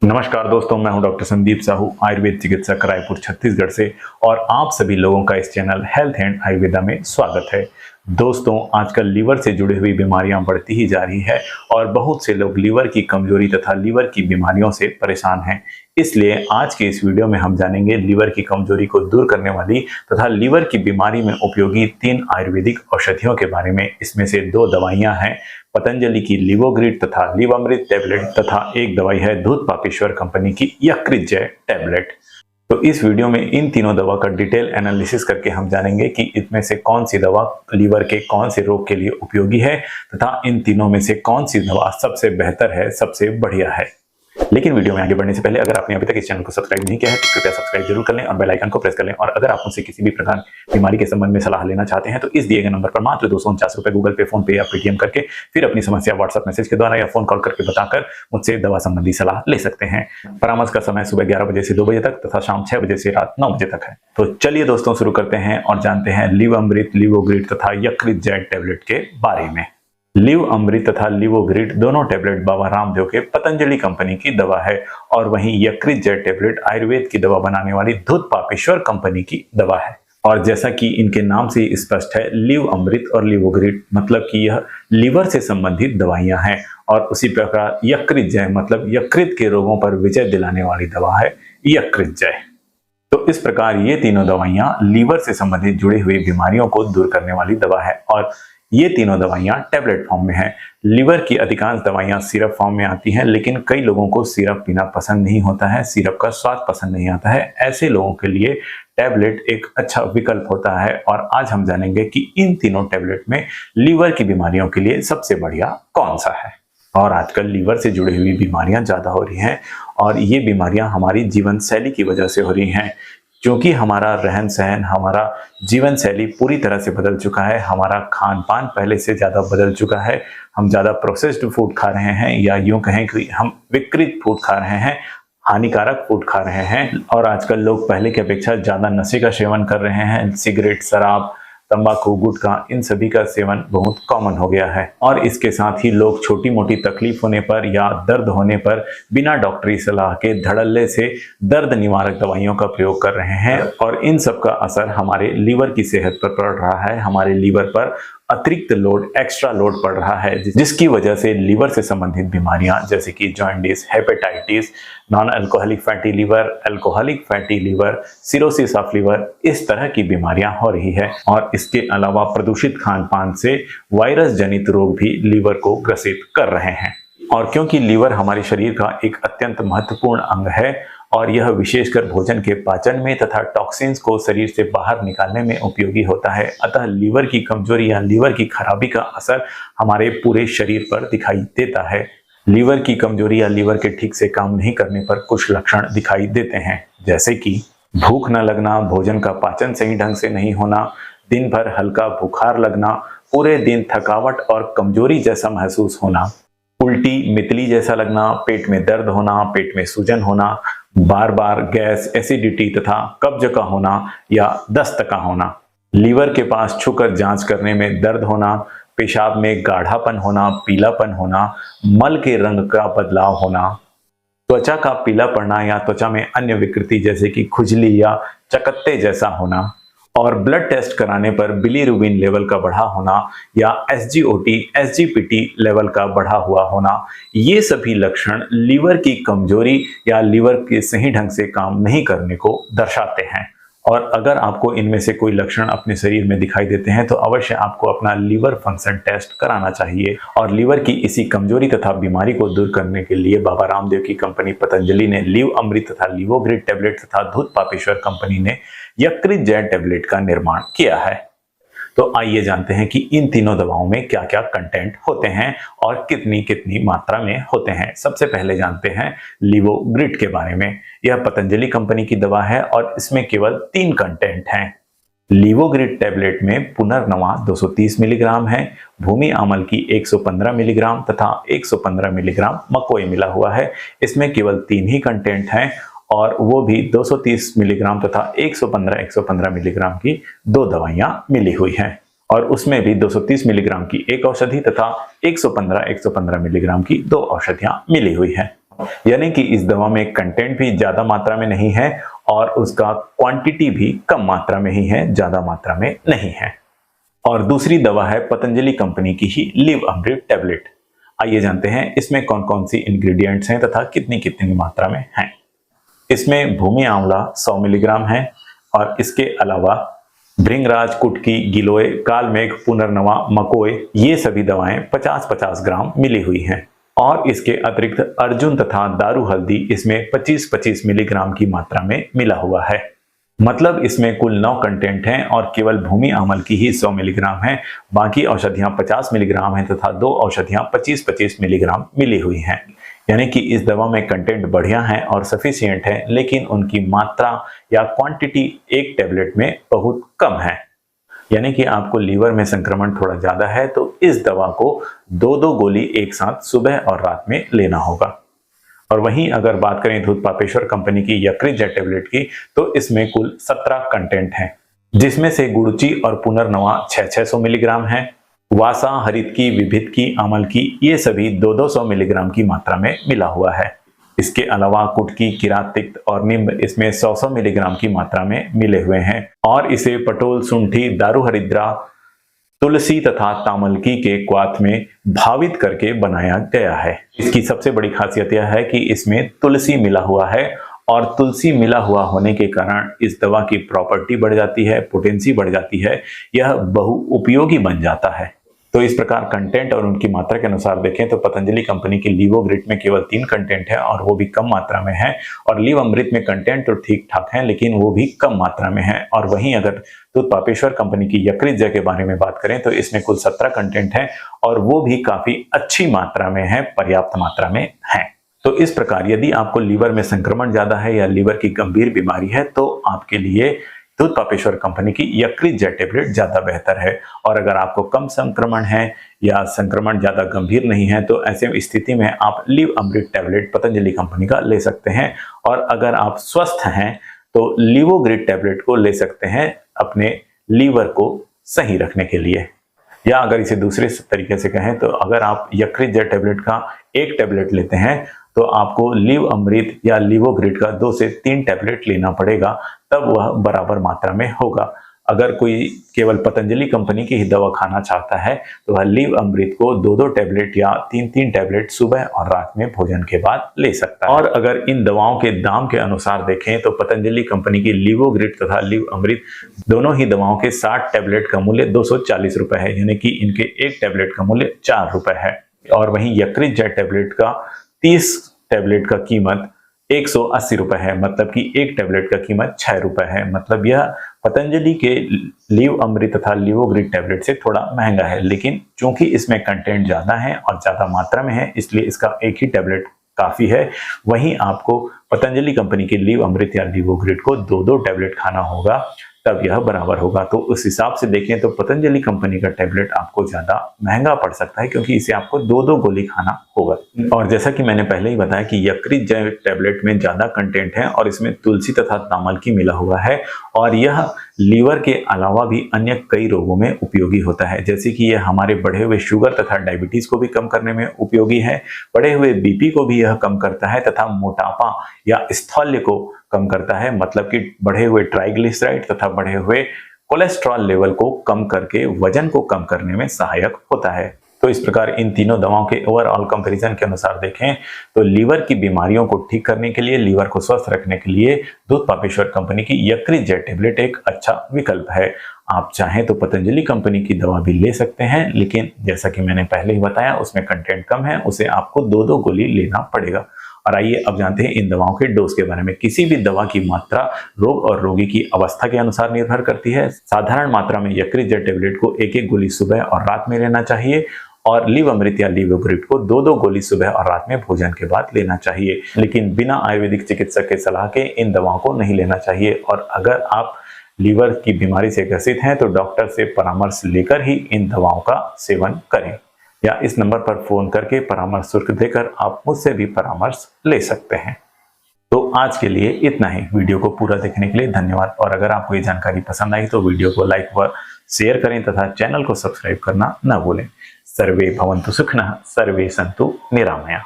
नमस्कार दोस्तों, मैं हूं डॉक्टर संदीप साहू, आयुर्वेद चिकित्सक रायपुर छत्तीसगढ़ से। और आप सभी लोगों का इस चैनल हेल्थ एंड आयुर्वेदा में स्वागत है। दोस्तों, आजकल लीवर से जुड़ी हुई बीमारियां बढ़ती ही जा रही है और बहुत से लोग लीवर की कमजोरी तथा लीवर की बीमारियों से परेशान हैं। इसलिए आज के इस वीडियो में हम जानेंगे लीवर की कमजोरी को दूर करने वाली तथा लीवर की बीमारी में उपयोगी 3 आयुर्वेदिक औषधियों के बारे में। इसमें से 2 दवाइयां हैं, पतंजलि की लिवोग्रिड तथा लिवामृत टैबलेट तथा एक दवाई है दूध पापेश्वर कंपनी की यकृतजय टैबलेट। तो इस वीडियो में इन तीनों दवा का डिटेल एनालिसिस करके हम जानेंगे कि इनमें से कौन सी दवा लीवर के कौन से रोग के लिए उपयोगी है तथा इन तीनों में से कौन सी दवा सबसे बेहतर है, सबसे बढ़िया है। लेकिन वीडियो में आगे बढ़ने से पहले अगर आपने अभी तक इस चैनल को सब्सक्राइब नहीं किया है तो कृपया सब्सक्राइब जरूर कर लें और बेल आइकन को प्रेस कर लें। और अगर आप मुझसे किसी भी प्रकार बीमारी के संबंध में सलाह लेना चाहते हैं तो इस दिए गए नंबर पर मात्र 249 रुपए गूगल पे, फोन पे या पेटीएम करके फिर अपनी समस्या व्हाट्सएप मैसेज के द्वारा या फोन कॉल करके बताकर मुझसे दवा संबंधी सलाह ले सकते हैं। परामर्श का समय सुबह 11 बजे से 2 बजे तक तथा शाम 6 बजे से रात 9 बजे तक है। तो चलिए दोस्तों, शुरू करते हैं और जानते हैं लिवामृत, लिवोग्रिड तथा यकृतजय टैबलेट के बारे में। लिवअमृत तथा लिवोग्रिड दोनों टैबलेट बाबा रामदेव के पतंजलि कंपनी की दवा है और वहीं यकृतजय टैबलेट आयुर्वेद की दवा बनाने वाली दूध पापेश्वर कंपनी की दवा है। और जैसा कि इनके नाम से ही स्पष्ट है, लिवअमृत और लिवोग्रिड मतलब कि यह लीवर से संबंधित दवाइयां हैं और उसी प्रकार यकृतजय मतलब यकृत के रोगों पर विजय दिलाने वाली दवा है यकृतजय। तो इस प्रकार ये तीनों दवाइयां लीवर से संबंधित जुड़ी हुई बीमारियों को दूर करने वाली दवा है और ये तीनों दवाइयां टैबलेट फॉर्म में हैं। लीवर की अधिकांश दवाइयां सिरप फॉर्म में आती हैं, लेकिन कई लोगों को सिरप पीना पसंद नहीं होता है, सिरप का स्वाद पसंद नहीं आता है। ऐसे लोगों के लिए टैबलेट एक अच्छा विकल्प होता है और आज हम जानेंगे कि इन तीनों टैबलेट में लीवर की बीमारियों के लिए सबसे बढ़िया कौन सा है। और आजकल लीवर से जुड़ी हुई बीमारियां ज्यादा हो रही हैं और ये बीमारियां हमारी जीवन शैली की वजह से हो रही हैं। क्योंकि हमारा रहन सहन, हमारा जीवन शैली पूरी तरह से बदल चुका है, हमारा खान पान पहले से ज़्यादा बदल चुका है। हम ज़्यादा प्रोसेस्ड फूड खा रहे हैं या यूं कहें कि हम विकृत फूड खा रहे हैं, हानिकारक फूड खा रहे हैं। और आजकल लोग पहले की अपेक्षा ज़्यादा नशे का सेवन कर रहे हैं। सिगरेट, शराब, तंबाकू, गुटखा, इन सभी का सेवन बहुत कॉमन हो गया है। और इसके साथ ही लोग छोटी मोटी तकलीफ होने पर या दर्द होने पर बिना डॉक्टरी सलाह के धड़ल्ले से दर्द निवारक दवाइयों का प्रयोग कर रहे हैं और इन सब का असर हमारे लीवर की सेहत पर पड़ रहा है। हमारे लीवर पर अतिरिक्त लोड, एक्स्ट्रा लोड पड़ रहा है, जिसकी वजह से लीवर से संबंधित बीमारियां जैसे कि jaundice, hepatitis, non alcoholic fatty liver, alcoholic fatty liver, cirrhosis of liver, इस तरह की बीमारियां हो रही है। और इसके अलावा प्रदूषित खान पान से वायरस जनित रोग भी लीवर को ग्रसित कर रहे हैं। और क्योंकि लीवर हमारे शरीर का एक अत्यंत महत्वपूर्ण अंग है और यह विशेषकर भोजन के पाचन में तथा टॉक्सिन्स को शरीर से बाहर निकालने में उपयोगी होता है, अतः लीवर की कमजोरी या लीवर की खराबी का असर हमारे पूरे शरीर पर दिखाई देता है। लीवर की कमजोरी या लीवर के ठीक से काम नहीं करने पर कुछ लक्षण दिखाई देते हैं, जैसे कि भूख न लगना, भोजन का पाचन सही ढंग से नहीं होना, दिन भर हल्का बुखार लगना, पूरे दिन थकावट और कमजोरी जैसा महसूस होना, उल्टी मितली जैसा लगना, पेट में दर्द होना, पेट में सूजन होना, बार बार गैस, एसिडिटी तथा कब्ज का होना या दस्त का होना, लीवर के पास छूकर जांच करने में दर्द होना, पेशाब में गाढ़ापन होना, पीलापन होना, मल के रंग का बदलाव होना, त्वचा का पीला पड़ना या त्वचा में अन्य विकृति जैसे कि खुजली या चकत्ते जैसा होना, और ब्लड टेस्ट कराने पर बिलीरुबिन लेवल का बढ़ा होना या एसजीओटी, एसजीपीटी लेवल का बढ़ा हुआ होना, ये सभी लक्षण लीवर की कमजोरी या लीवर के सही ढंग से काम नहीं करने को दर्शाते हैं। और अगर आपको इनमें से कोई लक्षण अपने शरीर में दिखाई देते हैं तो अवश्य आपको अपना लीवर फंक्शन टेस्ट कराना चाहिए। और लीवर की इसी कमजोरी तथा बीमारी को दूर करने के लिए बाबा रामदेव की कंपनी पतंजलि ने लिवअमृत तथा लिवोग्रिड टैबलेट तथा दूध पापेश्वर कंपनी ने यकृतजय टैबलेट का निर्माण किया है। तो आइए जानते हैं कि इन तीनों दवाओं में क्या क्या कंटेंट होते हैं और कितनी कितनी मात्रा में होते हैं। सबसे पहले जानते हैं लिवोग्रिड के बारे में। यह पतंजलि कंपनी की दवा है और इसमें केवल 3 कंटेंट हैं। लिवोग्रिड टैबलेट में पुनर्नवा 230 मिलीग्राम है, भूमि आमल की 115 मिलीग्राम तथा 115 मिलीग्राम मकोई मिला हुआ है। इसमें केवल 3 ही कंटेंट हैं और वो भी 230 मिलीग्राम तथा 115 मिलीग्राम की 2 दवाइयां मिली हुई हैं। और उसमें भी 230 मिलीग्राम की एक औषधि तथा 115 मिलीग्राम की 2 औषधियां मिली हुई हैं। यानी कि इस दवा में कंटेंट भी ज्यादा मात्रा में नहीं है और उसका क्वांटिटी भी कम मात्रा में ही है, ज्यादा मात्रा में नहीं है। और दूसरी दवा है पतंजलि कंपनी की ही लिव अमृत टैबलेट। आइए जानते हैं इसमें कौन कौन सी इंग्रेडिएंट्स हैं तथा कितनी कितनी मात्रा में हैं। इसमें भूमि आंवला 100 मिलीग्राम है और इसके अलावा भृंगराज, कुटकी, गिलोय, कालमेघ, पुनर्नवा, मकोय, ये सभी दवाएं 50-50 ग्राम मिली हुई हैं। और इसके अतिरिक्त अर्जुन तथा दारू हल्दी इसमें 25-25 मिलीग्राम की मात्रा में मिला हुआ है। मतलब इसमें कुल 9 कंटेंट हैं और केवल भूमि आंवल की ही 100 मिलीग्राम है, बाकी औषधियां 50 मिलीग्राम हैं तथा 2 औषधियां 25-25 मिलीग्राम मिली हुई हैं। यानी कि इस दवा में कंटेंट बढ़िया है और सफिशिएंट है, लेकिन उनकी मात्रा या क्वांटिटी एक टैबलेट में बहुत कम है। यानी कि आपको लीवर में संक्रमण थोड़ा ज्यादा है तो इस दवा को 2-2 गोली एक साथ सुबह और रात में लेना होगा। और वहीं अगर बात करें धूत पापेश्वर कंपनी की यकृत जेट टैबलेट की, तो इसमें कुल 17 कंटेंट हैं, जिसमें से गुड़ची और पुनर्नवा 600 मिलीग्राम है, वासा, हरितकी, विभितकी, आमल की, ये सभी 200 मिलीग्राम की मात्रा में मिला हुआ है। इसके अलावा कुटकी, किरात, तिक्त और नींब इसमें 100 मिलीग्राम की मात्रा में मिले हुए हैं और इसे पटोल, सुंठी, दारू हरिद्रा, तुलसी तथा तामलकी के क्वाथ में भावित करके बनाया गया है। इसकी सबसे बड़ी खासियत यह है कि इसमें तुलसी मिला हुआ है और तुलसी मिला हुआ होने के कारण इस दवा की प्रॉपर्टी बढ़ जाती है, पोटेंसी बढ़ जाती है, यह बहुउपयोगी बन जाता है। तो इस प्रकार कंटेंट और उनकी मात्रा के अनुसार देखें तो पतंजलि कंपनी की लिवोग्रिट में केवल 3 कंटेंट है और वो भी कम मात्रा में है, और लिव अमृत में कंटेंट तो ठीक ठाक है लेकिन वो भी कम मात्रा में है। और वहीं अगर दूध पापेश्वर कंपनी की यकृत जय के बारे में बात करें तो इसमें कुल 17 कंटेंट है और वो भी काफी अच्छी मात्रा में है, पर्याप्त मात्रा में है। तो इस प्रकार यदि आपको लीवर में संक्रमण ज्यादा है या लीवर की गंभीर बीमारी है तो आपके लिए दूध पापेश्वर कंपनी की यकृत जेट टैबलेट ज्यादा बेहतर है। और अगर आपको कम संक्रमण है या संक्रमण ज्यादा गंभीर नहीं है तो ऐसे स्थिति में आप लिव अमृत टैबलेट पतंजलि कंपनी का ले सकते हैं। और अगर आप स्वस्थ हैं तो लिवोग्रिट टैबलेट को ले सकते हैं अपने लीवर को सही रखने के लिए। या अगर इसे दूसरे तरीके से कहें तो अगर आप यकृत जेट टैबलेट का 1 टैबलेट लेते हैं तो आपको लिव अमृत या लिवोग्रिट का 2 से 3 टैबलेट लेना पड़ेगा, तब वह बराबर मात्रा में होगा। अगर कोई केवल पतंजलि कंपनी की ही दवा खाना चाहता है तो वह लिव अमृत को 2-2 टैबलेट या 3-3 टैबलेट सुबह और रात में भोजन के बाद ले सकता है। और अगर इन दवाओं के दाम के अनुसार देखें तो पतंजलि कंपनी की लिवोग्रिट तथा लिव अमृत दोनों ही दवाओं के 60 टैबलेट का मूल्य 240 रुपए है, यानी कि इनके 1 टैबलेट का मूल्य 4 रुपए है। और वहीं यकृत जेट टैबलेट का 30 टैबलेट का कीमत 180 रुपए है, मतलब कि 1 टैबलेट का कीमत 6 रुपए है। मतलब यह पतंजलि के लिव अमृत तथा लिवोग्रिट टैबलेट से थोड़ा महंगा है, लेकिन चूंकि इसमें कंटेंट ज्यादा है और ज्यादा मात्रा में है इसलिए इसका एक ही टैबलेट काफी है। वहीं आपको पतंजलि कंपनी के लिव अमृत या लिवोग्रिट को 2-2 टैबलेट खाना होगा, तब यह बराबर होगा। तो उस हिसाब से देखें तो पतंजलि कंपनी का टैबलेट आपको ज्यादा महंगा पड़ सकता है क्योंकि इसे आपको 2-2 गोली खाना होगा। और जैसा कि मैंने पहले ही बताया कि यकृत जय टैबलेट में ज्यादा कंटेंट है और इसमें तुलसी तथा तामलकी मिला हुआ है और यह लीवर के अलावा भी अन्य कई रोगों में उपयोगी होता है, जैसे कि यह हमारे बढ़े हुए शुगर तथा डायबिटीज को भी कम करने में उपयोगी है, बढ़े हुए बीपी को भी यह कम करता है तथा मोटापा या स्थौल्य को कम करता है, मतलब कि बढ़े हुए ट्राइग्लिसराइड तथा बढ़े हुए कोलेस्ट्रॉल लेवल को कम करके वजन को कम करने में सहायक होता है। तो इस प्रकार इन तीनों दवाओं के ओवरऑल कंपैरिजन के अनुसार देखें तो लीवर की बीमारियों को ठीक करने के लिए, लीवर को स्वस्थ रखने के लिए दूध पापेश्वर कंपनी की यकृत जेट टैबलेट एक अच्छा विकल्प है। आप चाहें तो पतंजलि कंपनी की दवा भी ले सकते हैं, लेकिन जैसा कि मैंने पहले ही बताया उसमें कंटेंट कम है, उसे आपको 2-2 गोली लेना पड़ेगा। और आइए अब जानते हैं इन दवाओं के डोज के बारे में। किसी भी दवा की मात्रा रोग और रोगी की अवस्था के अनुसार निर्भर करती है। साधारण मात्रा में यकृत जेट टैबलेट को 1-1 गोली सुबह और रात में लेना चाहिए और लिव अमृत या लिवोग्रिट को 2-2 गोली सुबह और रात में भोजन के बाद लेना चाहिए, लेकिन बिना आयुर्वेदिक चिकित्सक के सलाह के इन दवाओं को नहीं लेना चाहिए। और अगर आप लीवर की बीमारी से ग्रसित हैं तो डॉक्टर से परामर्श लेकर ही इन दवाओं का सेवन करें, या इस नंबर पर फोन करके परामर्श शुल्क देकर आप मुझसे भी परामर्श ले सकते हैं। तो आज के लिए इतना ही। वीडियो को पूरा देखने के लिए धन्यवाद। और अगर आपको ये जानकारी पसंद आई तो वीडियो को लाइक व शेयर करें तथा चैनल को सब्सक्राइब करना न भूलें। सर्वे भवन्तु सुखिनः, सर्वे सन्तु निरामया।